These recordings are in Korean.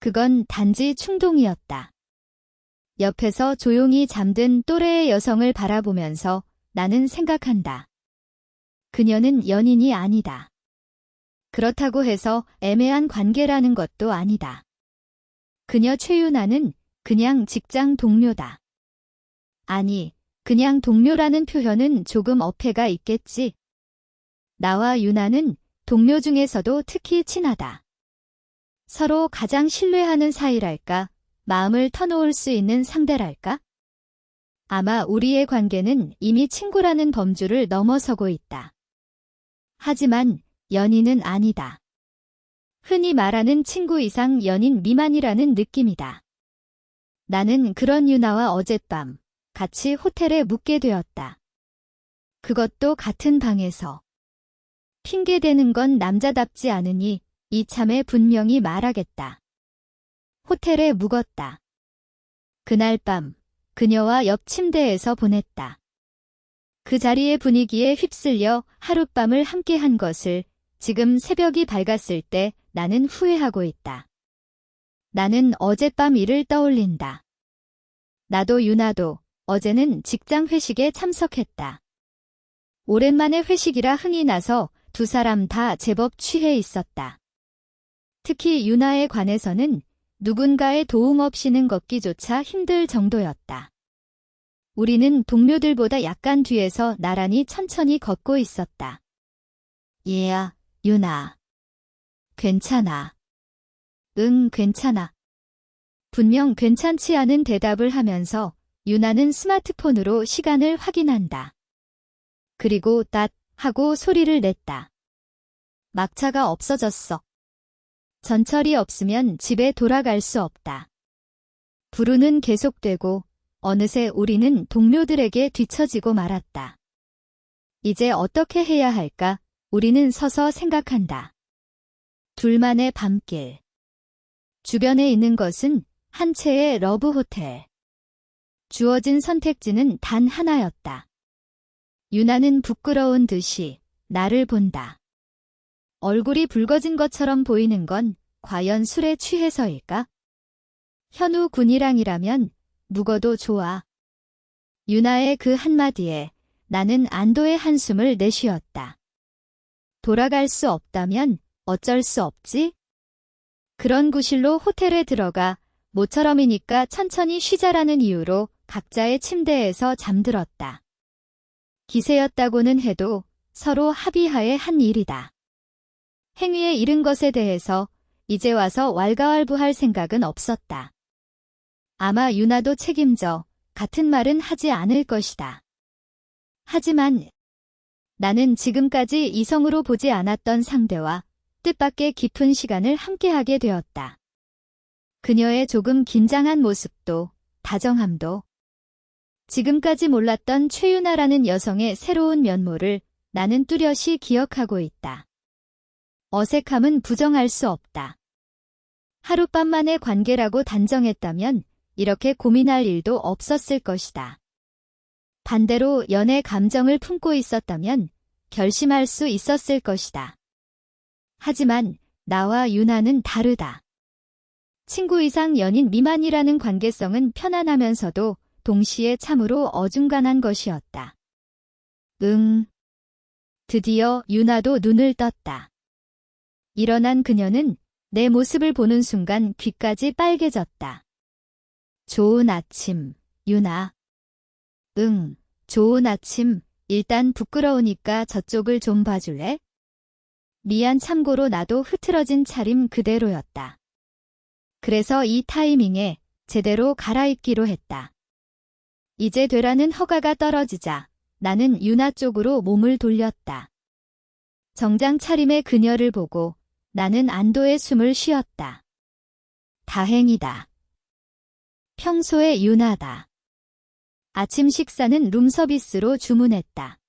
그건 단지 충동이었다. 옆에서 조용히 잠든 또래의 여성을 바라보면서 나는 생각한다. 그녀는 연인이 아니다. 그렇다고 해서 애매한 관계라는 것도 아니다. 그녀 최유나는 그냥 직장 동료다. 아니, 그냥 동료라는 표현은 조금 어폐가 있겠지. 나와 유나는 동료 중에서도 특히 친하다. 서로 가장 신뢰하는 사이랄까, 마음을 터놓을 수 있는 상대랄까? 아마 우리의 관계는 이미 친구라는 범주를 넘어서고 있다. 하지만 연인은 아니다. 흔히 말하는 친구 이상 연인 미만이라는 느낌이다. 나는 그런 유나와 어젯밤 같이 호텔에 묵게 되었다. 그것도 같은 방에서. 핑계대는 건 남자답지 않으니 이참에 분명히 말하겠다. 호텔에 묵었다. 그날 밤 그녀와 옆 침대에서 보냈다. 그 자리의 분위기에 휩쓸려 하룻밤을 함께한 것을 지금 새벽이 밝았을 때 나는 후회하고 있다. 나는 어젯밤 일을 떠올린다. 나도 유나도 어제는 직장 회식에 참석했다. 오랜만에 회식이라 흥이 나서 두 사람 다 제법 취해 있었다. 특히 유나에 관해서는 누군가의 도움 없이는 걷기조차 힘들 정도였다. 우리는 동료들보다 약간 뒤에서 나란히 천천히 걷고 있었다. 얘야, 유나. 괜찮아. 응, 괜찮아. 분명 괜찮지 않은 대답을 하면서 유나는 스마트폰으로 시간을 확인한다. 그리고 닷 하고 소리를 냈다. 막차가 없어졌어. 전철이 없으면 집에 돌아갈 수 없다. 부르는 계속되고 어느새 우리는 동료들에게 뒤처지고 말았다. 이제 어떻게 해야 할까? 우리는 서서 생각한다. 둘만의 밤길. 주변에 있는 것은 한 채의 러브 호텔. 주어진 선택지는 단 하나였다. 유나는 부끄러운 듯이 나를 본다. 얼굴이 붉어진 것처럼 보이는 건 과연 술에 취해서일까? 현우 군이랑이라면 묵어도 좋아. 유나의 그 한마디에 나는 안도의 한숨을 내쉬었다. 돌아갈 수 없다면 어쩔 수 없지? 그런 구실로 호텔에 들어가 모처럼이니까 천천히 쉬자라는 이유로 각자의 침대에서 잠들었다. 기세였다고는 해도 서로 합의하에 한 일이다. 행위에 이른 것에 대해서 이제 와서 왈가왈부할 생각은 없었다. 아마 유나도 책임져 같은 말은 하지 않을 것이다. 하지만 나는 지금까지 이성으로 보지 않았던 상대와 뜻밖의 깊은 시간을 함께하게 되었다. 그녀의 조금 긴장한 모습도 다정함도 지금까지 몰랐던 최유나라는 여성의 새로운 면모를 나는 뚜렷이 기억하고 있다. 어색함은 부정할 수 없다. 하룻밤만의 관계라고 단정했다면 이렇게 고민할 일도 없었을 것이다. 반대로 연애 감정을 품고 있었다면 결심할 수 있었을 것이다. 하지만 나와 유나는 다르다. 친구 이상 연인 미만이라는 관계성은 편안하면서도 동시에 참으로 어중간한 것이었다. 드디어 유나도 눈을 떴다. 일어난 그녀는 내 모습을 보는 순간 귀까지 빨개졌다. 좋은 아침, 유나. 좋은 아침. 일단 부끄러우니까 저쪽을 좀 봐줄래? 미안. 참고로 나도 흐트러진 차림 그대로였다. 그래서 이 타이밍에 제대로 갈아입기로 했다. 이제 되라는 허가가 떨어지자 나는 유나 쪽으로 몸을 돌렸다. 정장 차림의 그녀를 보고 나는 안도의 숨을 쉬었다. 다행이다. 평소의 유나다. 아침 식사는 룸서비스로 주문했다.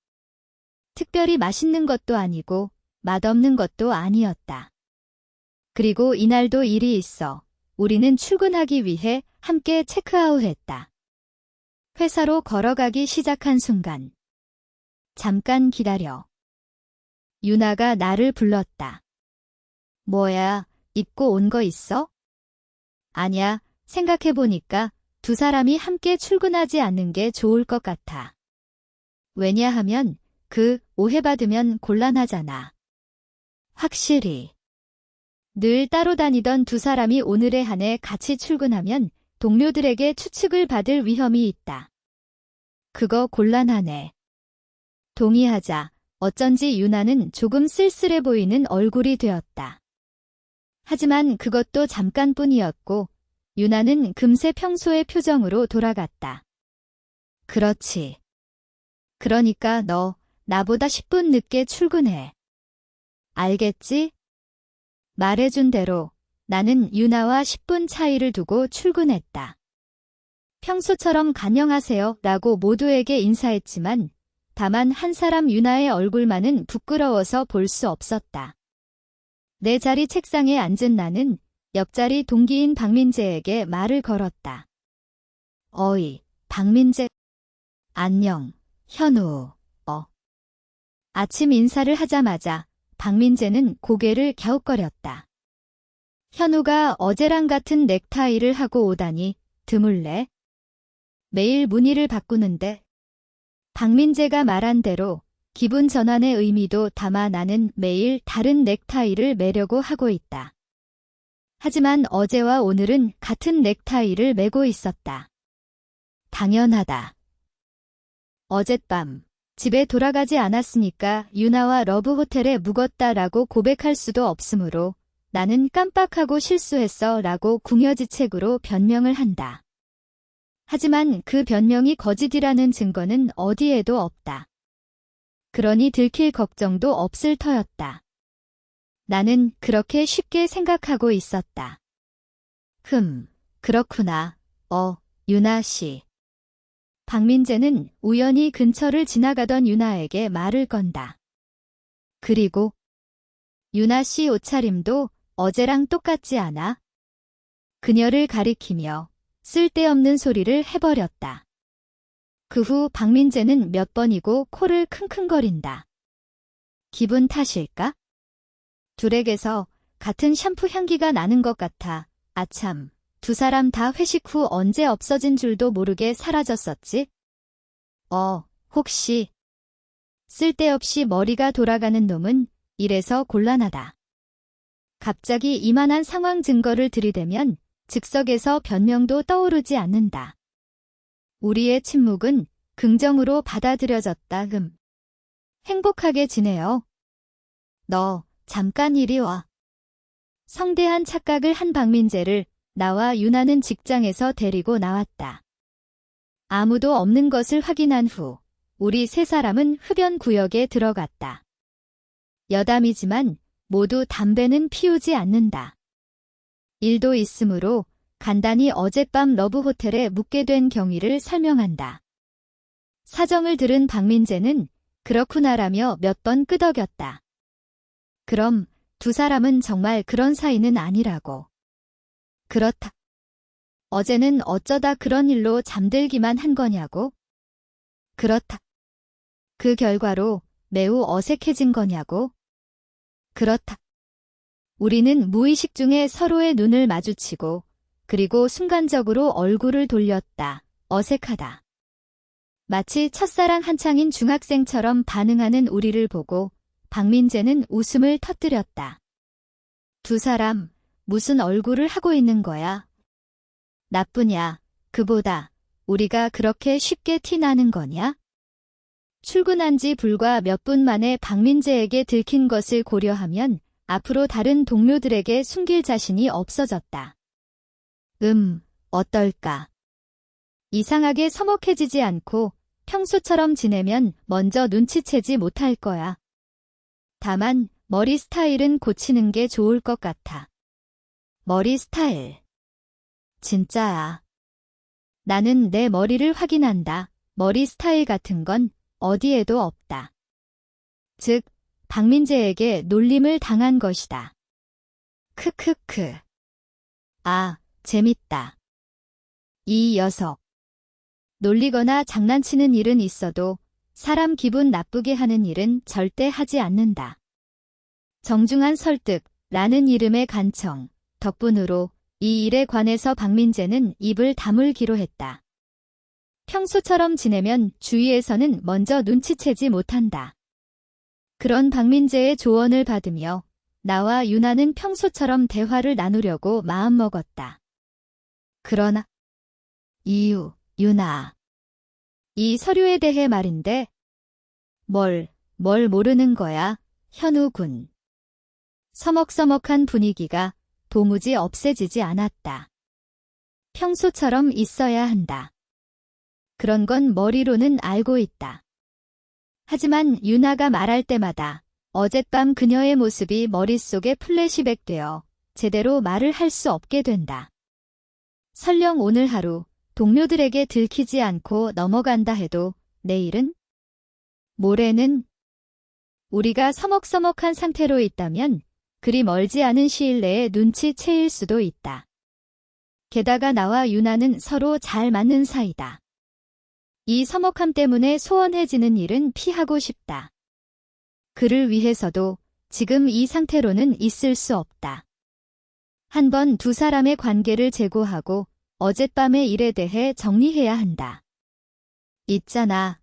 특별히 맛있는 것도 아니고 맛없는 것도 아니었다. 그리고 이날도 일이 있어 우리는 출근하기 위해 함께 체크아웃했다. 회사로 걸어가기 시작한 순간 잠깐 기다려. 유나가 나를 불렀다. 뭐야, 입고 온 거 있어? 아냐, 생각해보니까 두 사람이 함께 출근하지 않는 게 좋을 것 같아. 왜냐하면 오해받으면 곤란하잖아. 확실히. 늘 따로 다니던 두 사람이 오늘에 한해 같이 출근하면 동료들에게 추측을 받을 위험이 있다. 그거 곤란하네. 동의하자. 어쩐지 유나는 조금 쓸쓸해 보이는 얼굴이 되었다. 하지만 그것도 잠깐뿐이었고 유나는 금세 평소의 표정으로 돌아갔다. 그렇지. 그러니까 너 나보다 10분 늦게 출근해. 알겠지? 말해준 대로 나는 유나와 10분 차이를 두고 출근했다. 평소처럼 안녕하세요 라고 모두에게 인사했지만 다만 한 사람 유나의 얼굴만은 부끄러워서 볼 수 없었다. 내 자리 책상에 앉은 나는 옆자리 동기인 박민재에게 말을 걸었다. 어이, 박민재. 안녕, 현우. 아침 인사를 하자마자 박민재는 고개를 갸웃거렸다. 현우가 어제랑 같은 넥타이를 하고 오다니 드물래? 매일 무늬를 바꾸는데. 박민재가 말한 대로 기분 전환의 의미도 담아 나는 매일 다른 넥타이를 매려고 하고 있다. 하지만 어제와 오늘은 같은 넥타이를 매고 있었다. 당연하다. 어젯밤 집에 돌아가지 않았으니까 유나와 러브호텔에 묵었다라고 고백할 수도 없으므로 나는 깜빡하고 실수했어 라고 궁여지책으로 변명을 한다. 하지만 그 변명이 거짓이라는 증거는 어디에도 없다. 그러니 들킬 걱정도 없을 터였다. 나는 그렇게 쉽게 생각하고 있었다. 그렇구나. 유나 씨. 박민재는 우연히 근처를 지나가던 유나에게 말을 건다. 그리고 유나 씨 옷차림도 어제랑 똑같지 않아? 그녀를 가리키며 쓸데없는 소리를 해버렸다. 그 후 박민재는 몇 번이고 코를 킁킁거린다. 기분 탓일까? 둘에게서 같은 샴푸 향기가 나는 것 같아. 아참, 두 사람 다 회식 후 언제 없어진 줄도 모르게 사라졌었지? 혹시 쓸데없이 머리가 돌아가는 놈은 이래서 곤란하다. 갑자기 이만한 상황 증거를 들이대면 즉석에서 변명도 떠오르지 않는다. 우리의 침묵은 긍정으로 받아들여졌다. 행복하게 지내요. 너 잠깐 이리 와. 성대한 착각을 한 박민재를 나와 유나는 직장에서 데리고 나왔다. 아무도 없는 것을 확인한 후 우리 세 사람은 흡연 구역에 들어갔다. 여담이지만 모두 담배는 피우지 않는다. 일도 있으므로 간단히 어젯밤 러브호텔에 묵게 된 경위를 설명한다. 사정을 들은 박민재는 그렇구나라며 몇 번 끄덕였다. 그럼 두 사람은 정말 그런 사이는 아니라고. 그렇다. 어제는 어쩌다 그런 일로 잠들기만 한 거냐고? 그렇다. 그 결과로 매우 어색해진 거냐고? 그렇다. 우리는 무의식 중에 서로의 눈을 마주치고 그리고 순간적으로 얼굴을 돌렸다. 어색하다. 마치 첫사랑 한창인 중학생처럼 반응하는 우리를 보고 박민재는 웃음을 터뜨렸다. 두 사람 무슨 얼굴을 하고 있는 거야? 나쁘냐? 그보다 우리가 그렇게 쉽게 티나는 거냐? 출근한 지 불과 몇 분 만에 박민재에게 들킨 것을 고려하면 앞으로 다른 동료들에게 숨길 자신이 없어졌다. 어떨까? 이상하게 서먹해지지 않고 평소처럼 지내면 먼저 눈치채지 못할 거야. 다만 머리 스타일은 고치는 게 좋을 것 같아. 머리 스타일. 진짜야. 나는 내 머리를 확인한다. 머리 스타일 같은 건 어디에도 없다. 즉, 박민재에게 놀림을 당한 것이다. 크크크. 아, 재밌다. 이 녀석. 놀리거나 장난치는 일은 있어도 사람 기분 나쁘게 하는 일은 절대 하지 않는다. 정중한 설득, 라는 이름의 간청, 덕분으로 이 일에 관해서 박민재는 입을 다물기로 했다. 평소처럼 지내면 주위에서는 먼저 눈치채지 못한다. 그런 박민재의 조언을 받으며 나와 유나는 평소처럼 대화를 나누려고 마음먹었다. 그러나 유나. 이 서류에 대해 말인데 뭘 모르는 거야, 현우 군. 서먹서먹한 분위기가 도무지 없애지지 않았다. 평소처럼 있어야 한다. 그런 건 머리로는 알고 있다. 하지만 유나가 말할 때마다 어젯밤 그녀의 모습이 머릿속에 플래시백되어 제대로 말을 할 수 없게 된다. 설령 오늘 하루 동료들에게 들키지 않고 넘어간다 해도 내일은? 모레는? 우리가 서먹서먹한 상태로 있다면 그리 멀지 않은 시일 내에 눈치채일 수도 있다. 게다가 나와 유나는 서로 잘 맞는 사이다. 이 서먹함 때문에 소원해지는 일은 피하고 싶다. 그를 위해서도 지금 이 상태로는 있을 수 없다. 한번 두 사람의 관계를 재고하고 어젯밤의 일에 대해 정리해야 한다. 있잖아,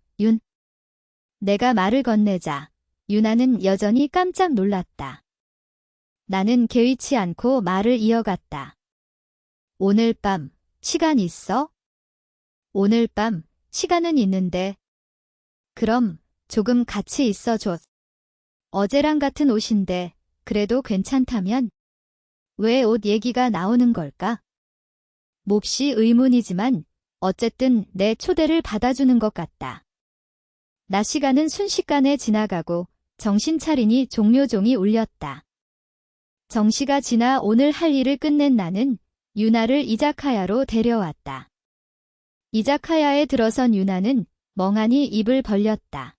내가 말을 건네자 유나는 여전히 깜짝 놀랐다. 나는 개의치 않고 말을 이어갔다. 오늘 밤 시간 있어? 오늘 밤 시간은 있는데. 그럼 조금 같이 있어줘. 어제랑 같은 옷인데 그래도 괜찮다면? 왜 옷 얘기가 나오는 걸까? 몹시 의문이지만 어쨌든 내 초대를 받아주는 것 같다. 낮 시간은 순식간에 지나가고 정신 차리니 종료종이 울렸다. 정시가 지나 오늘 할 일을 끝낸 나는 유나를 이자카야로 데려왔다. 이자카야에 들어선 유나는 멍하니 입을 벌렸다.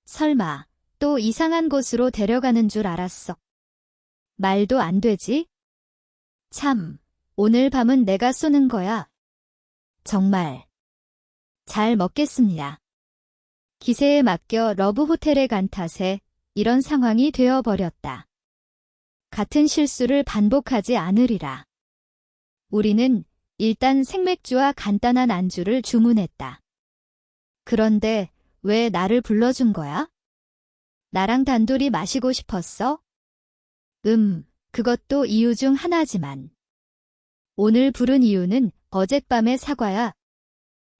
설마 또 이상한 곳으로 데려가는 줄 알았어. 말도 안 되지? 참, 오늘 밤은 내가 쏘는 거야. 정말. 잘 먹겠습니다. 기세에 맡겨 러브호텔에 간 탓에 이런 상황이 되어버렸다. 같은 실수를 반복하지 않으리라. 우리는 일단 생맥주와 간단한 안주를 주문했다. 그런데 왜 나를 불러준 거야? 나랑 단둘이 마시고 싶었어? 그것도 이유 중 하나지만. 오늘 부른 이유는 어젯밤의 사과야.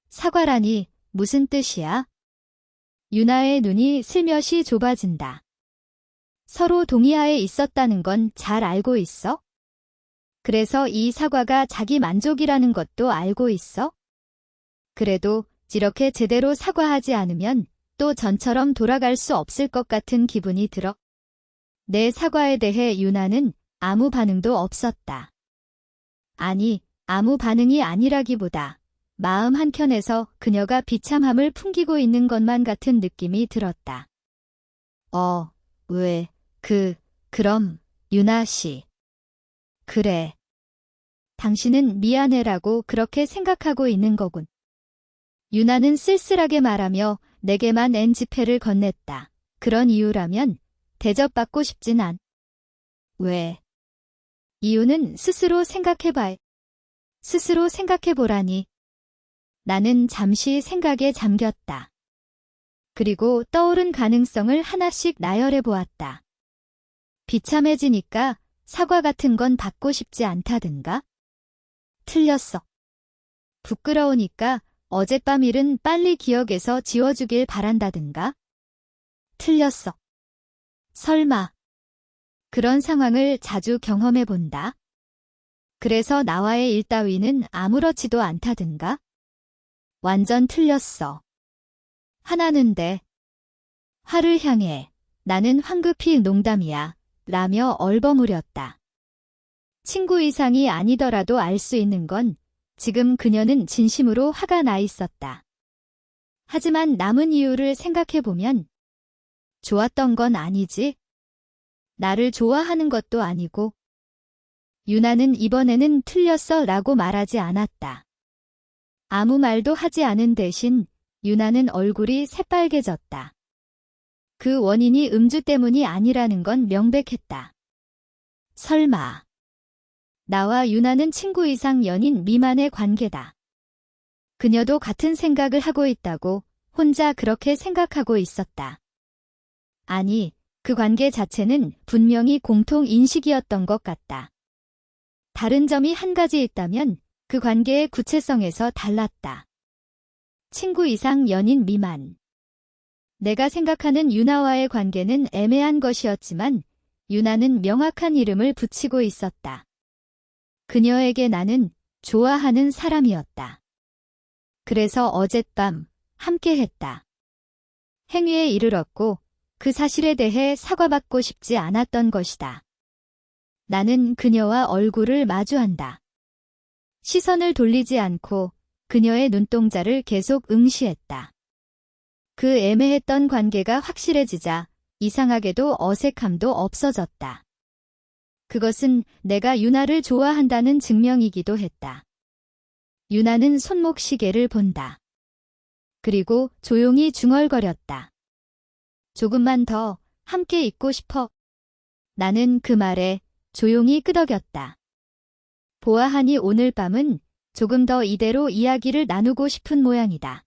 사과라니 무슨 뜻이야? 유나의 눈이 슬며시 좁아진다. 서로 동의하에 있었다는 건 잘 알고 있어? 그래서 이 사과가 자기 만족이라는 것도 알고 있어? 그래도 이렇게 제대로 사과하지 않으면 또 전처럼 돌아갈 수 없을 것 같은 기분이 들어. 내 사과에 대해 유나는 아무 반응도 없었다. 아니, 아무 반응이 아니라기보다 마음 한켠에서 그녀가 비참함을 풍기고 있는 것만 같은 느낌이 들었다. 그럼, 유나 씨. 그래. 당신은 미안해라고 그렇게 생각하고 있는 거군. 유나는 쓸쓸하게 말하며 내게만 NG패를 건넸다. 그런 이유라면 대접받고 싶진 않. 왜? 이유는 스스로 생각해보라니. 나는 잠시 생각에 잠겼다. 그리고 떠오른 가능성을 하나씩 나열해보았다. 비참해지니까 사과 같은 건 받고 싶지 않다든가? 틀렸어. 부끄러우니까 어젯밤 일은 빨리 기억에서 지워주길 바란다든가? 틀렸어. 설마. 그런 상황을 자주 경험해본다. 그래서 나와의 일 따위는 아무렇지도 않다든가? 완전 틀렸어. 하나는데. 화를 향해 나는 황급히 농담이야 라며 얼버무렸다. 친구 이상이 아니더라도 알 수 있는 건 지금 그녀는 진심으로 화가 나 있었다. 하지만 남은 이유를 생각해보면 좋았던 건 아니지. 나를 좋아하는 것도 아니고. 유나는 이번에는 틀렸어 라고 말하지 않았다. 아무 말도 하지 않은 대신 유나는 얼굴이 새빨개졌다. 그 원인이 음주 때문이 아니라는 건 명백했다. 설마. 나와 유나는 친구 이상 연인 미만의 관계다. 그녀도 같은 생각을 하고 있다고 혼자 그렇게 생각하고 있었다. 아니, 그 관계 자체는 분명히 공통 인식이었던 것 같다. 다른 점이 한 가지 있다면 그 관계의 구체성에서 달랐다. 친구 이상 연인 미만. 내가 생각하는 유나와의 관계는 애매한 것이었지만 유나는 명확한 이름을 붙이고 있었다. 그녀에게 나는 좋아하는 사람이었다. 그래서 어젯밤 함께 했다. 행위에 이르렀고 그 사실에 대해 사과받고 싶지 않았던 것이다. 나는 그녀와 얼굴을 마주한다. 시선을 돌리지 않고 그녀의 눈동자를 계속 응시했다. 그 애매했던 관계가 확실해지자 이상하게도 어색함도 없어졌다. 그것은 내가 유나를 좋아한다는 증명이기도 했다. 유나는 손목 시계를 본다. 그리고 조용히 중얼거렸다. 조금만 더 함께 있고 싶어. 나는 그 말에 조용히 끄덕였다. 보아하니 오늘 밤은 조금 더 이대로 이야기를 나누고 싶은 모양이다.